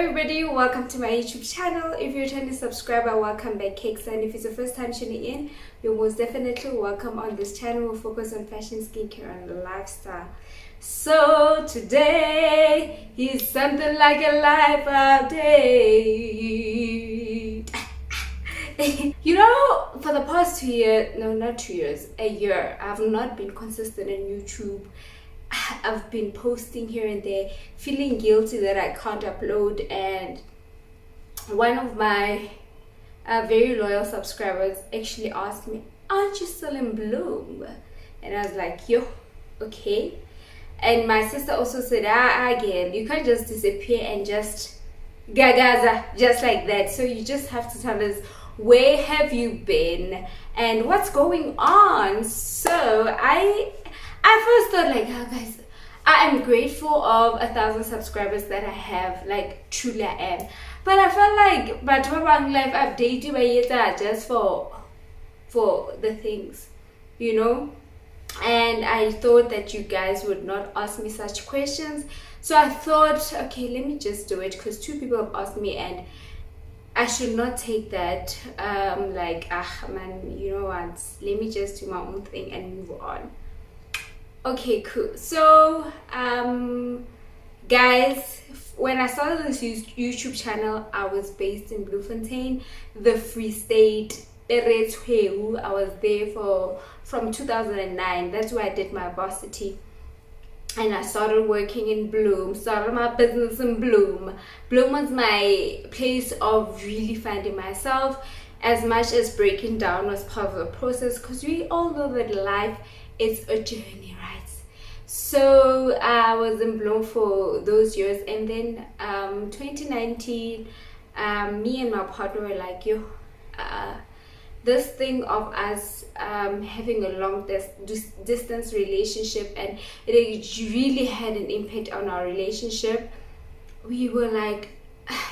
everybody, welcome to my YouTube channel. If you're a returning subscriber, welcome back, Cakes. And if it's your first time tuning in, you're most definitely welcome on this channel. We'll focus on fashion, skincare, and lifestyle. So today is something like a life update. You know, for the past 2 years, no, not 2 years, a year, I've not been consistent on YouTube. I've been posting here and there, feeling guilty that I can't upload, and one of my very loyal subscribers actually asked me, aren't you still in Bloom? And I was like, yo, okay. And my sister also said, again, you can't just disappear and just gagaza just like that. So you just have to tell us, where have you been and what's going on? So I first thought like, oh guys, I am grateful of 1,000 subscribers that I have, like truly I am. But I felt like, but life update just for the things, you know. And I thought that you guys would not ask me such questions, so I thought, okay, let me just do it because 2 people have asked me, and I should not take that like, man, you know what, let me just do my own thing and move on. Okay, cool. So guys, when I started this YouTube channel, I was based in Bloemfontein, the Free State. I was there from 2009. That's where I did my varsity, and I started working in Bloom, started my business in Bloom. Bloom was my place of really finding myself, as much as breaking down was part of the process, because we all know that life is a journey, right? So I was in Bloom for those years, and then 2019, me and my partner were like, yo, this thing of us having a long distance relationship, and it really had an impact on our relationship. We were like,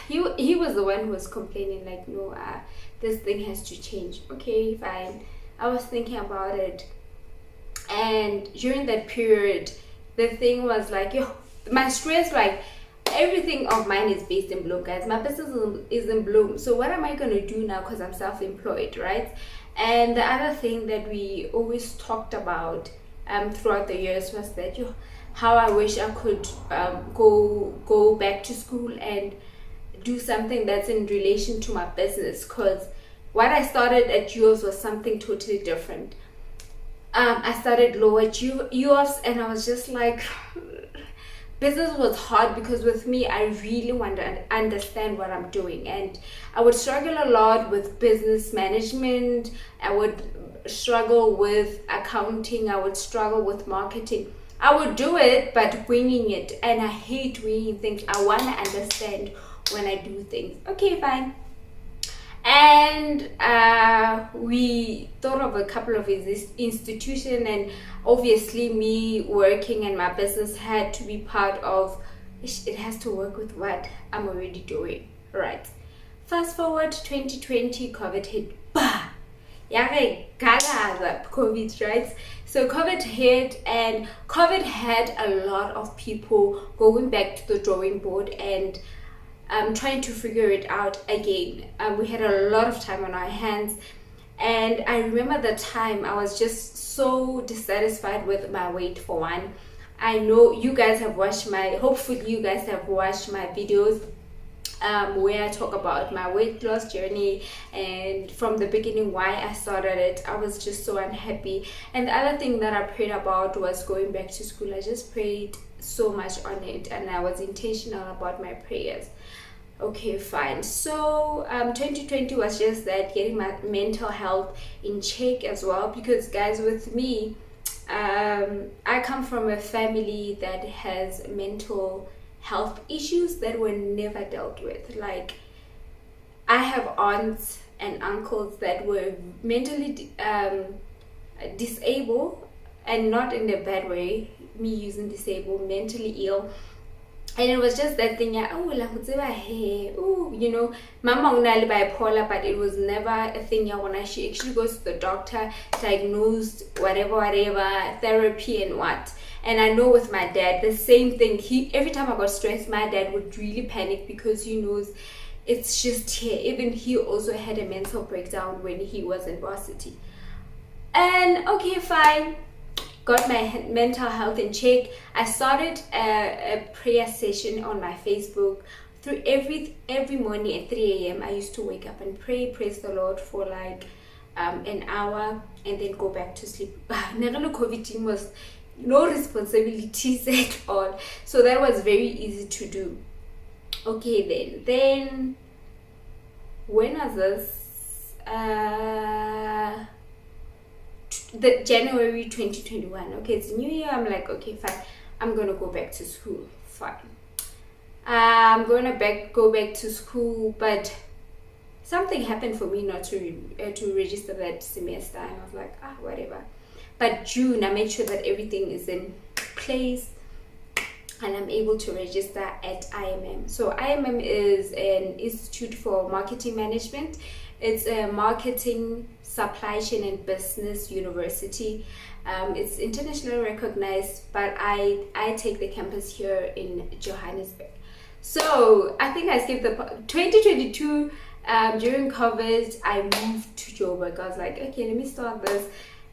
he was the one who was complaining like, no, this thing has to change. Okay, fine. I was thinking about it, and during that period, the thing was like, yo, my stress, like, everything of mine is based in Bloom, guys. My business is in Bloom. So what am I going to do now, because I'm self-employed, right? And the other thing that we always talked about throughout the years was that, yo, how I wish I could go back to school and do something that's in relation to my business, because what I started at Jules was something totally different. I started low at UOFs, and I was just like, business was hard because with me, I really want to understand what I'm doing, and I would struggle a lot with business management. I would struggle with accounting. I would struggle with marketing. I would do it, but winging it, and I hate winging things. I want to understand when I do things. Okay, fine. And we thought of a couple of institutions, and obviously me working and my business had to be part of it. Has to work with what I'm already doing, right? Fast forward 2020, COVID hit. COVID, right? So COVID hit, and COVID had a lot of people going back to the drawing board and trying to figure it out again. We had a lot of time on our hands, and I remember the time I was just so dissatisfied with my weight. For one, I know you guys have watched hopefully you guys have watched my videos where I talk about my weight loss journey, and from the beginning why I started it. I was just so unhappy, and the other thing that I prayed about was going back to school. I just prayed so much on it, and I was intentional about my prayers. Okay, fine. So 2020 was just that, getting my mental health in check as well, because guys, with me, I come from a family that has mental health issues that were never dealt with. Like, I have aunts and uncles that were mentally disabled, and not in a bad way, me using disabled, mentally ill. And it was just that thing, you know, mama unali bipolar, but it was never a thing when she actually goes to the doctor, diagnosed, whatever, therapy and what. And I know with my dad, the same thing. Every time I got stressed, my dad would really panic because he knows it's just here. Even he also had a mental breakdown when he was in varsity. And okay, fine, got my mental health in check. I started a prayer session on my Facebook. Through every morning at 3 a.m. I used to wake up and praise the Lord for like an hour and then go back to sleep. COVID team was no responsibilities at all, so that was very easy to do. Okay, then when was this? The January 2021. Okay, it's New Year. I'm like, okay, fine, I'm gonna go back to school. Fine, I'm gonna go back to school, but something happened for me not to register that semester, and I was like, whatever. But June, I made sure that everything is in place and I'm able to register at IMM. So IMM is an Institute for Marketing Management. It's a marketing, supply chain and business university. It's internationally recognized, but I take the campus here in Johannesburg. So I think I skipped the 2022. During COVID, I moved to Joburg. I was like, okay, let me start this.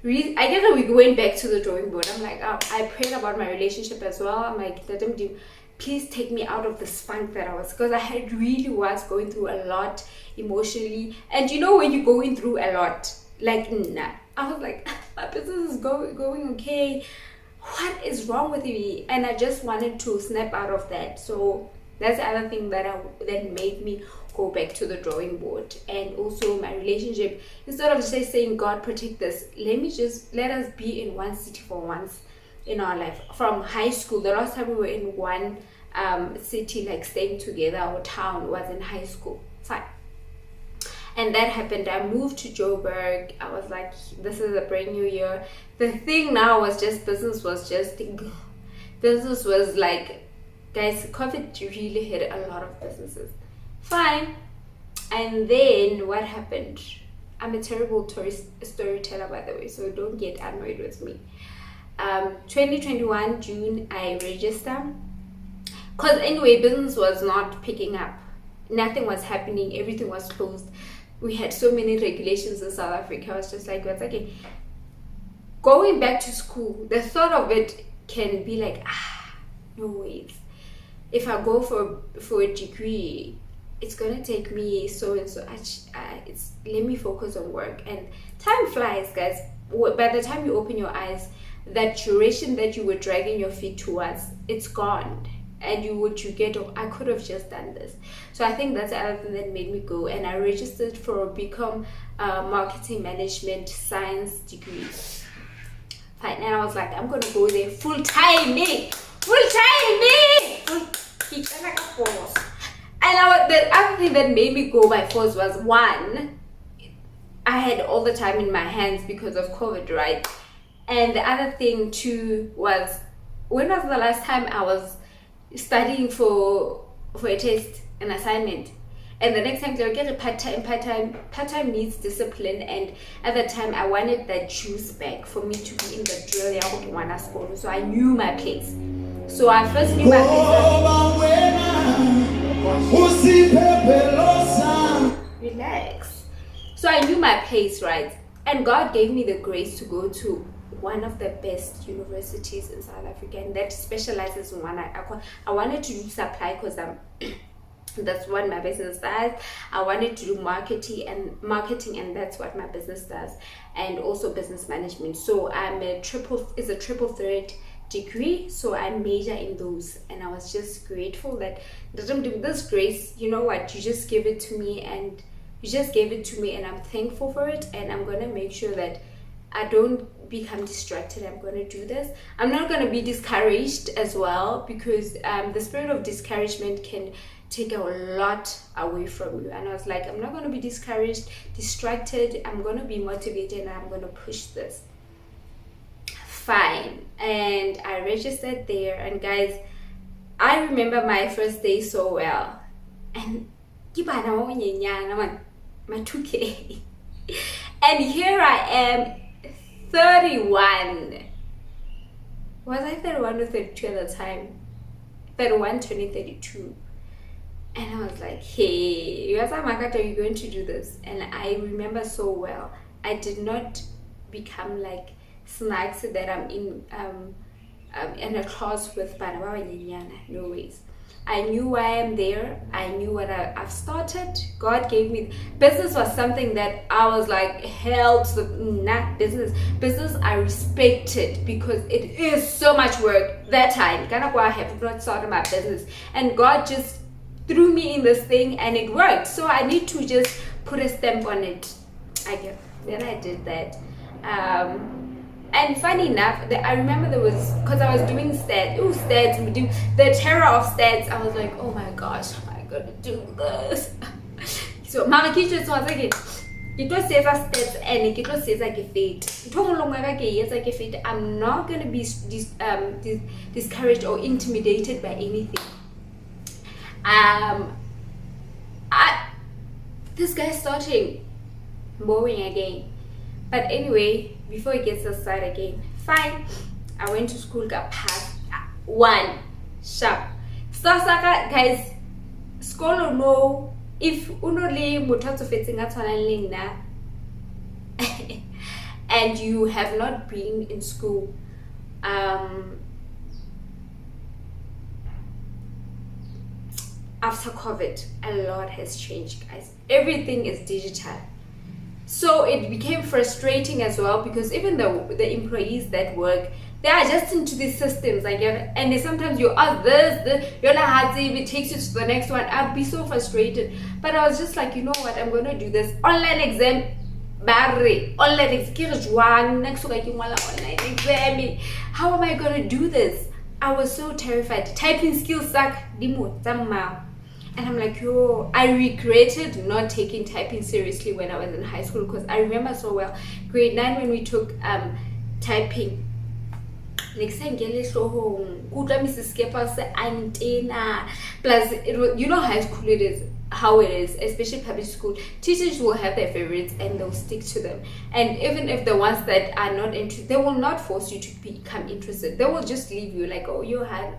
I guess we went back to the drawing board. I'm like, I prayed about my relationship as well. I'm like, let them please take me out of this funk that I was, because I really was going through a lot emotionally. And you know, when you're going through a lot, like, nah, I was like, my business is going okay. What is wrong with me? And I just wanted to snap out of that. So that's the other thing that made me go back to the drawing board. And also my relationship, instead of just saying, God protect us, let us be in one city for once in our life. From high school, the last time we were in one city, like staying together, or town, was in high school. Fine. And that happened. I moved to Joburg. I was like, this is a brand new year. The thing now was just business was like, guys, COVID really hit a lot of businesses. Fine. And then what happened? I'm a terrible storyteller, by the way, so don't get annoyed with me. 2021 June, I registered, because anyway, business was not picking up. Nothing was happening. Everything was closed. We had so many regulations in South Africa. I was just like, what's okay? Going back to school, the thought of it can be like, no ways. If I go for a degree, it's gonna take me so and so much. Let me focus on work. And time flies, guys. By the time you open your eyes, that duration that you were dragging your feet towards, it's gone. And you get, I could have just done this. So I think that's the other thing that made me go. And I registered for a BCom marketing management science degree. Fine. And I was like, I'm gonna go there full time. And the other thing that made me go by force was, one, I had all the time in my hands because of COVID, right? And the other thing too was, when was the last time I was studying for a test, an assignment? And the next time they'll get a part-time needs discipline. And at the time I wanted that juice back for me to be in the drill school. So I knew my place. So I first knew my place. Relax. So I knew my place, right? And God gave me the grace to go to one of the best universities in South Africa, and that specializes in one. I wanted to do supply because that's what my business does. I wanted to do marketing, and that's what my business does, and also business management. So I'm a triple threat degree, so I major in those. And I was just grateful that this grace, you know what, you just gave it to me, and I'm thankful for it. And I'm gonna make sure that I don't become distracted. I'm going to do this. I'm not going to be discouraged as well, because the spirit of discouragement can take a lot away from you. And I was like, I'm not going to be discouraged, distracted. I'm going to be motivated, and I'm going to push this. Fine. And I registered there, and guys, I remember my first day so well. And my 2K. And here I am, 31. was I 31 or 32 at the time? 31 turning 32. And I was like, hey, are you going to do this? And I remember so well, I did not become like snacks that I'm in a class with Banawa Liliana. No ways. I knew why I'm there. I knew what I've started. God gave me business was something that I was like held to not business. Business I respected because it is so much work. That time, I have not started my business, and God just threw me in this thing, and it worked. So I need to just put a stamp on it. Then I did that. And funny enough, I remember there was, because I was doing stats, the terror of stats. I was like, oh my gosh, how am I gonna do this? So mama kitchen was like, it was safe as stats and it was safe like a fate. I'm not gonna be discouraged or intimidated by anything. This guy's starting boring again. But anyway, before it gets us started again, fine. I went to school, got passed one sharp. Sasaka guys, school no if unoli mutatu fetting at na and you have not been in school, after COVID, a lot has changed, guys. Everything is digital. So it became frustrating as well, because even the employees that work, they are just into these systems, and sometimes you ask this, you're like, it takes you to the next one. I'd be so frustrated. But I was just like, you know what, I'm gonna do this online exam. Online exam. How am I gonna do this? I was so terrified. Typing skills suck. And I'm like, yo, I regretted not taking typing seriously when I was in high school, because I remember so well, grade 9 when we took typing. Next time, Mrs. Skepper said, antenna. Plus, you know high school it is, how it is, especially public school. Teachers will have their favorites and they'll stick to them. And even if the ones that are not interested, they will not force you to become interested. They will just leave you like, oh, you had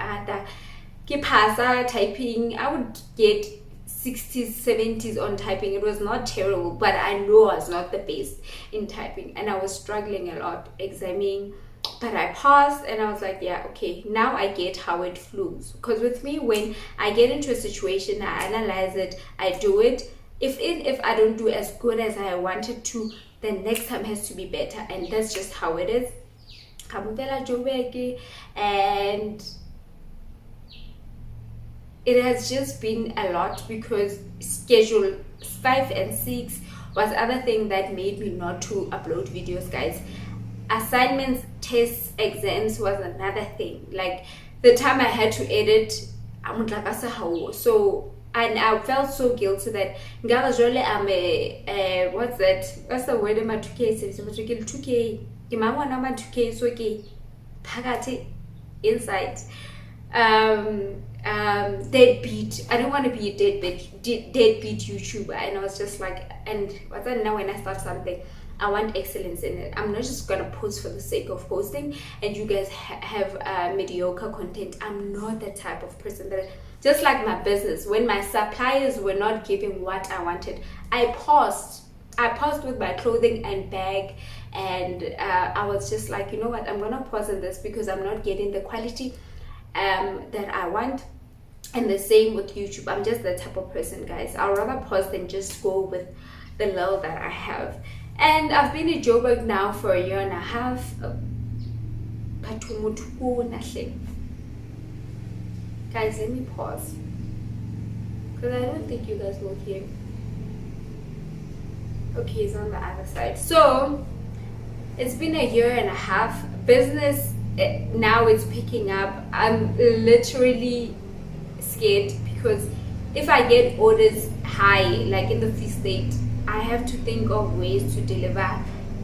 typing. I would get 60s, 70s on typing. It was not terrible, but I know I was not the best in typing, and I was struggling a lot examining. But I passed, and I was like, yeah, okay, now I get how it flows. Because with me, when I get into a situation, I analyze it, I do it. If I don't do as good as I wanted to, then next time has to be better, and that's just how it is. And it has just been a lot, because schedule 5 and 6 was other thing that made me not to upload videos, guys. Assignments, tests, exams was another thing. Like the time I had to edit, so, and I felt so guilty that I'm a what's the word? 2K. 2K so okay, Pagati inside. Deadbeat. I don't want to be a deadbeat YouTuber. And I was just like, and what's that now when I start something, I want excellence in it. I'm not just gonna post for the sake of posting and you guys have mediocre content. I'm not that type of person. That, just like my business, when my suppliers were not giving what I wanted, I paused with my clothing and bag, and I was just like, you know what, I'm gonna pause on this because I'm not getting the quality that I want. And the same with YouTube. I'm just that type of person, guys. I'll rather pause than just go with the little that I have. And I've been in Joburg now for 1.5 years. Guys, let me pause, because I don't think you guys will hear. Okay, it's on the other side. So it's been 1.5 years. Business now it's picking up. I'm literally scared, because if I get orders high, like in the Free State, I have to think of ways to deliver,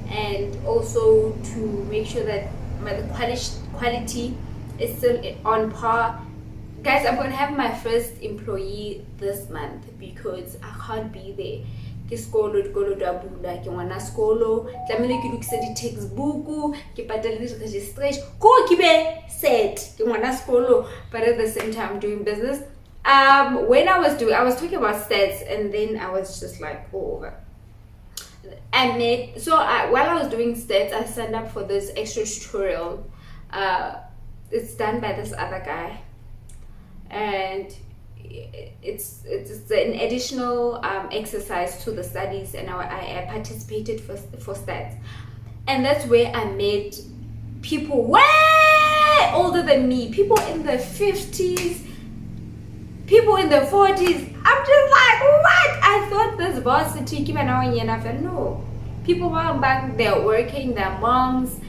and also to make sure that the quality is still on par. Guys, I'm gonna have my first employee this month because I can't be there. ke sekolo dikolo twa bula ke ngwana sekolo tlamehile ke lokise di-textbook ke patale di-registration ko ke be set ke ngwana sekolo, but at the same time doing business. When I was talking about stats, and then I was just like, oh, while I was doing stats, I signed up for this extra tutorial. It's done by this other guy, and it's an additional exercise to the studies, and I participated for stats, and that's where I met people way older than me, people in the 50s, people in the 40s. I'm just like, what? I thought this varsity no. People were back, they're working, they're moms,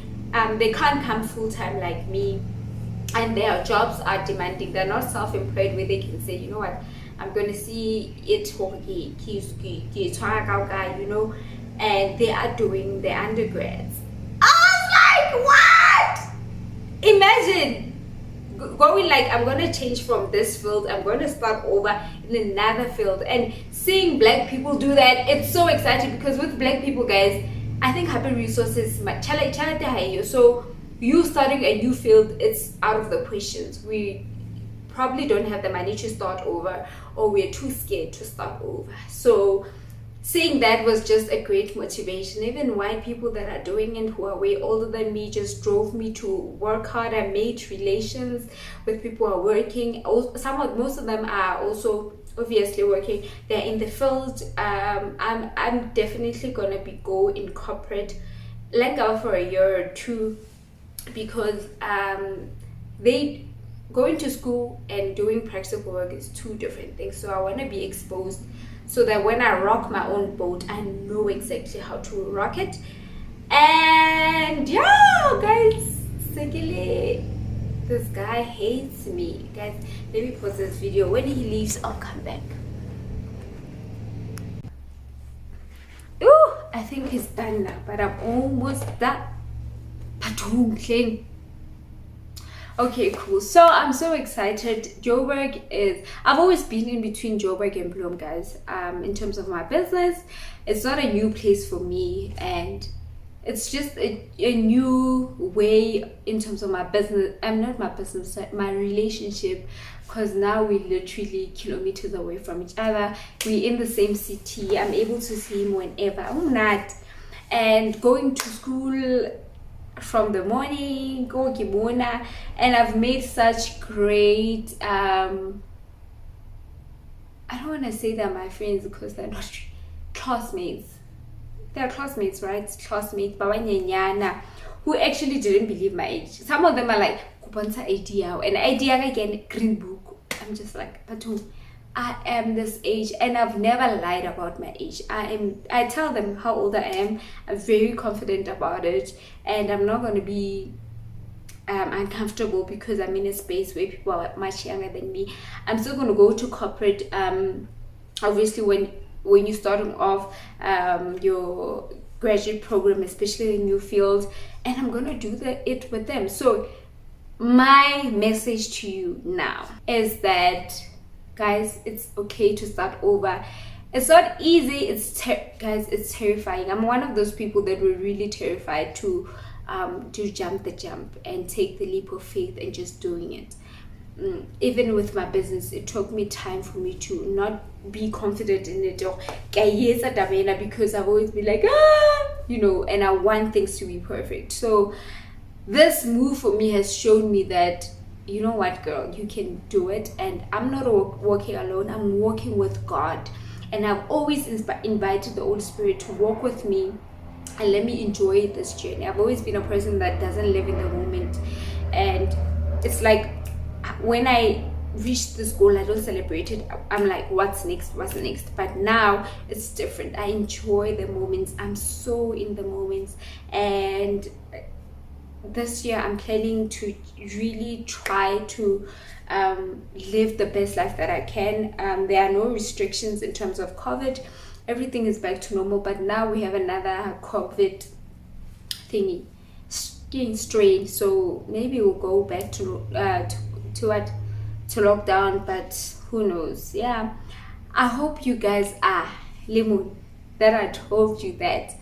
they can't come full time like me, and their jobs are demanding. They're not self-employed where they can say, you know what, I'm going to see it, you know, and they are doing their undergrads. I was like, what? Imagine going like, I'm going to change from this field, I'm going to start over in another field, and seeing black people do that, it's so exciting, because with black people, guys, I think Happy Resources, so you starting a new field, it's out of the questions. We probably don't have the money to start over, or we're too scared to start over. So seeing that was just a great motivation. Even white people that are doing it, who are way older than me, just drove me to work hard. I made relations with people who are working. Most of them are also obviously working. They're in the field. I'm definitely gonna go in corporate, like for a year or two, because they going to school and doing practical work is two different things. So I want to be exposed, so that when I rock my own boat, I know exactly how to rock it. And yeah, guys, secondly, this guy hates me. Guys, let me pause this video. When he leaves, I'll come back. Ooh, I think he's done now, but I'm almost done. Okay, cool. So I'm so excited. Joburg I've always been in between Joburg and Bloem, guys. In terms of my business, it's not a new place for me, and it's just a new way in terms of my business. My relationship, because now we're literally kilometers away from each other. We're in the same city. I'm able to see him whenever I'm not, and going to school from the morning, go Kibona, and I've made such great I don't want to say they're my friends, because they're not classmates. They're classmates, right? Classmates, Babanyanyana, who actually didn't believe my age. Some of them are like, Kupansa idea, and idea again, green book. I'm just like, Patu, I am this age, and I've never lied about my age. I tell them how old I am. I'm very confident about it, and I'm not going to be uncomfortable because I'm in a space where people are much younger than me. I'm still going to go to corporate. Obviously, when you're starting off your graduate program, especially in new fields, and I'm going to do it with them. So my message to you now is that, guys, it's okay to start over. It's not easy. Guys, it's terrifying. I'm one of those people that were really terrified to jump the jump and take the leap of faith and just doing it. Even with my business, it took me time for me to not be confident in it, or because I've always been like, you know, and I want things to be perfect. So this move for me has shown me that, you know what, girl, you can do it. And I'm not walking alone, I'm walking with God. And I've always invited the Holy Spirit to walk with me and let me enjoy this journey. I've always been a person that doesn't live in the moment. And it's like, when I reach this goal, I don't celebrate it. I'm like, what's next? But now it's different. I enjoy the moments. I'm so in the moments. And this year I'm planning to really try to live the best life that I can. There are no restrictions in terms of COVID. Everything is back to normal, but now we have another COVID thingy strain, so maybe we'll go back to lockdown, but who knows. Yeah, I hope you guys are lemon that I told you that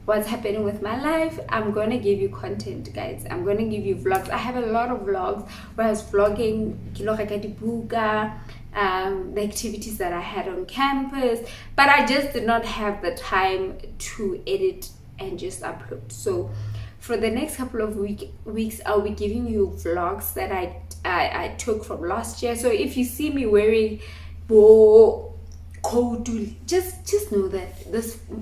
what's happening with my life. I'm gonna give you content, guys. I'm gonna give you vlogs. I have a lot of vlogs where I was vlogging the activities that I had on campus, but I just did not have the time to edit and just upload. So for the next couple of weeks, I'll be giving you vlogs that I took from last year. So if you see me wearing just know that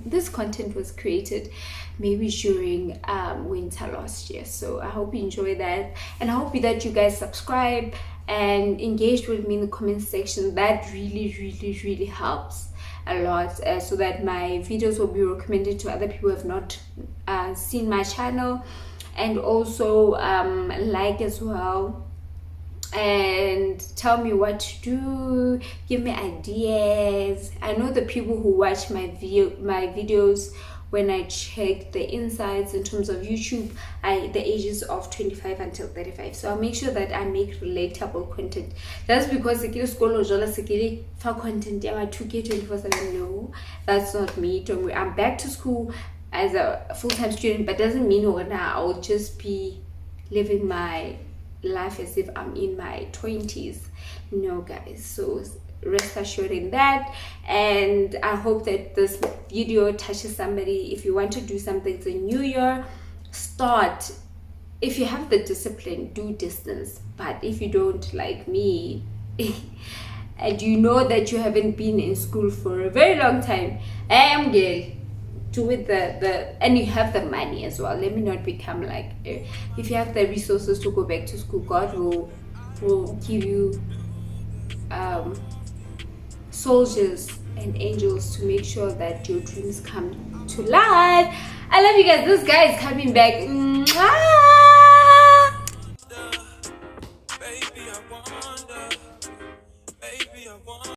this content was created maybe during winter last year. So I hope you enjoy that, and I hope that you guys subscribe and engage with me in the comment section. That really helps a lot, so that my videos will be recommended to other people who have not seen my channel. And also like as well, and tell me what to do, give me ideas. I know the people who watch my videos, when I check the insights in terms of YouTube, the ages of 25 until 35. So I'll make sure that I make relatable content. That's because for content 2K 24/7. No, that's not me. Don't worry. I'm back to school as a full-time student, but doesn't mean now I'll just be living my life as if I'm in my 20s. No, guys. So rest assured in that, and I hope that this video touches somebody. If you want to do something, it's a new year, start. If you have the discipline, do distance. But if you don't, like me, and you know that you haven't been in school for a very long time, girl, do it and you have the money as well. Let me not become like, if you have the resources to go back to school, God will give you soldiers and angels to make sure that your dreams come to life. I love you guys. This guy is coming back. Mwah!